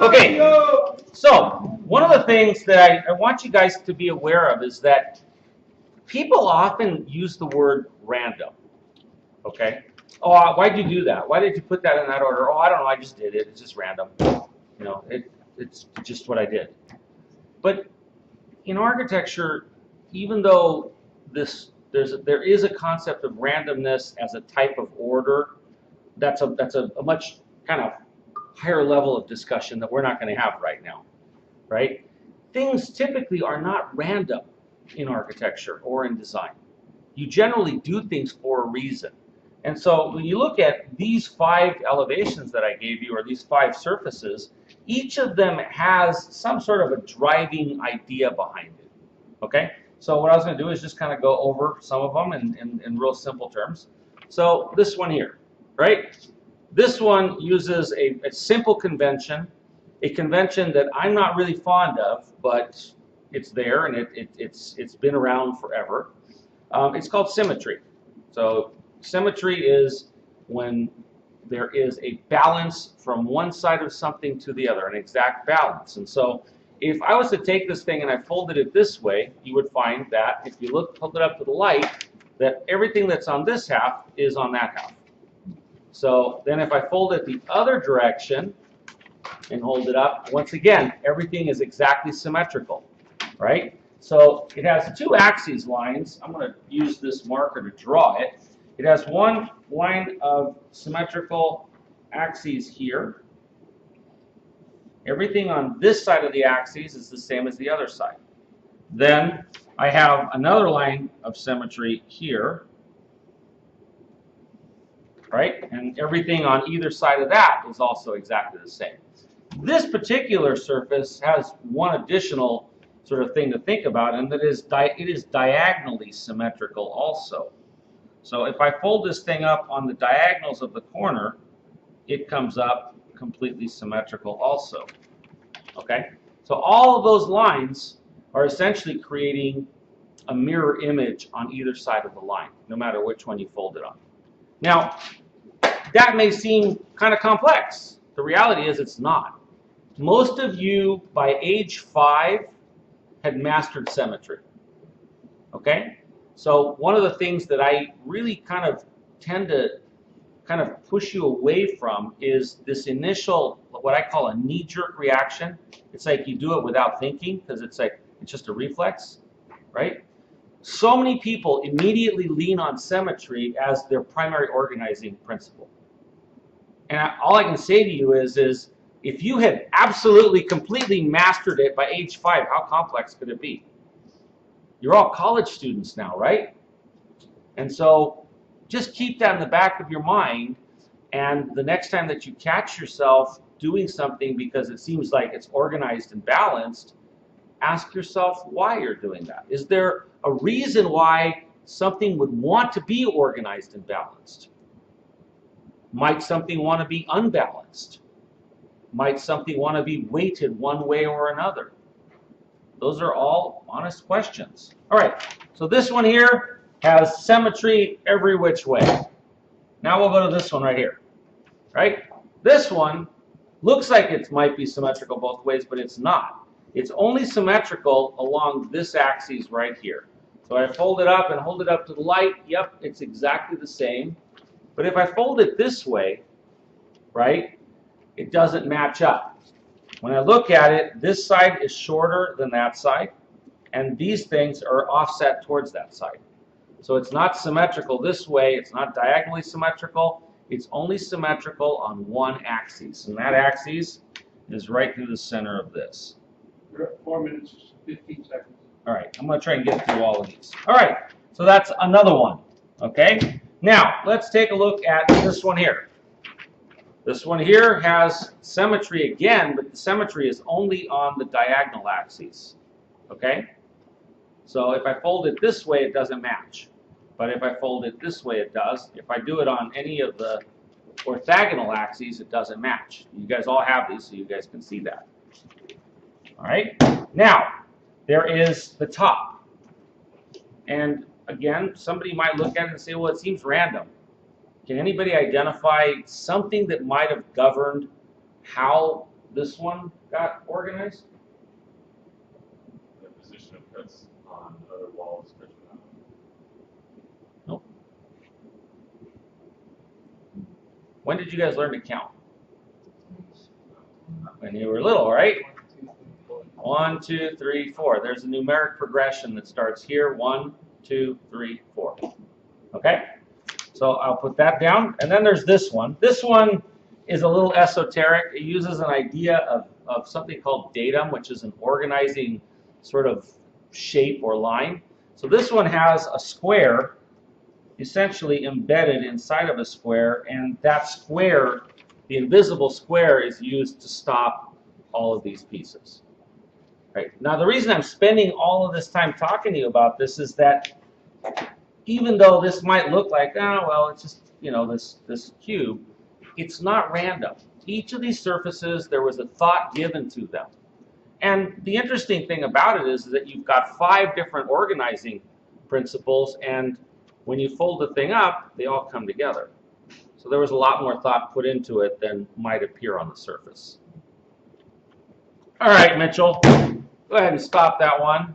Okay, so one of the things that I want you guys to be aware of is that people often use the word random. Okay? Oh, why'd you do that? Why did you put that in that order? Oh, I don't know. I just did it. It's just random. You know, it's just what I did. But in architecture, even though there is a concept of randomness as a type of order, that's a much kind of higher level of discussion that we're not going to have right now, right? Things typically are not random in architecture or in design. You generally do things for a reason. And so when you look at these 5 elevations that I gave you, or these 5 surfaces, each of them has some sort of a driving idea behind it. Okay? So what I was going to do is just kind of go over some of them in real simple terms. So this one here, right? This one uses a simple convention, a convention that I'm not really fond of, but it's there and it's been around forever. It's called symmetry. So symmetry is when there is a balance from one side of something to the other, an exact balance. And so if I was to take this thing and I folded it this way, you would find that if you hold it up to the light, that everything that's on this half is on that half. So then if I fold it the other direction and hold it up, once again, everything is exactly symmetrical, right? So it has 2 axes lines. I'm going to use this marker to draw it. It has one line of symmetrical axes here. Everything on this side of the axis is the same as the other side. Then I have another line of symmetry here, right? And everything on either side of that is also exactly the same. This particular surface has one additional sort of thing to think about, and that is it is diagonally symmetrical also. So if I fold this thing up on the diagonals of the corner, it comes up completely symmetrical also. Okay? So all of those lines are essentially creating a mirror image on either side of the line, no matter which one you fold it on. Now, that may seem kind of complex. The reality is it's not. Most of you, by age 5, had mastered symmetry. Okay? So one of the things that I really kind of tend to kind of push you away from is this initial, what I call a knee-jerk reaction. It's like you do it without thinking because it's just a reflex, right? So many people immediately lean on symmetry as their primary organizing principle. And all I can say to you is if you had absolutely, completely mastered it by age 5, how complex could it be? You're all college students now, right? And so just keep that in the back of your mind, and the next time that you catch yourself doing something because it seems like it's organized and balanced, ask yourself why you're doing that. Is there a reason why something would want to be organized and balanced? Might something want to be unbalanced? Might something want to be weighted one way or another? Those are all honest questions. All right, so this one here has symmetry every which way. Now we'll go to this one right here. Right? This one looks like it might be symmetrical both ways, but it's not. It's only symmetrical along this axis right here. So I fold it up and hold it up to the light. Yep, it's exactly the same. But if I fold it this way, right, it doesn't match up. When I look at it, this side is shorter than that side, and these things are offset towards that side. So it's not symmetrical this way. It's not diagonally symmetrical. It's only symmetrical on one axis, and that axis is right through the center of this. We're at 4 minutes, 15 seconds. All right, I'm going to try and get through all of these. All right, so that's another one, okay? Now, let's take a look at this one here. This one here has symmetry again, but the symmetry is only on the diagonal axes, okay? So if I fold it this way, it doesn't match. But if I fold it this way, it does. If I do it on any of the orthogonal axes, it doesn't match. You guys all have these, so you guys can see that. All right? Now, there is the top. And again, somebody might look at it and say, well, it seems random. Can anybody identify something that might have governed how this one got organized? The position of cuts on other walls. Nope. When did you guys learn to count? When you were little, right? 1, 2, 3, 4. There's a numeric progression that starts here. 1, 2, 3, 4. Okay? So I'll put that down. And then there's this one. This one is a little esoteric. It uses an idea of something called datum, which is an organizing sort of shape or line. So this one has a square essentially embedded inside of a square, and that square, the invisible square, is used to stop all of these pieces. Right. Now the reason I'm spending all of this time talking to you about this is that even though this might look like, oh, well, it's just, you know, this cube, it's not random. Each of these surfaces, there was a thought given to them. And the interesting thing about it is that you've got 5 different organizing principles, and when you fold the thing up, they all come together. So there was a lot more thought put into it than might appear on the surface. All right, Mitchell, go ahead and stop that one.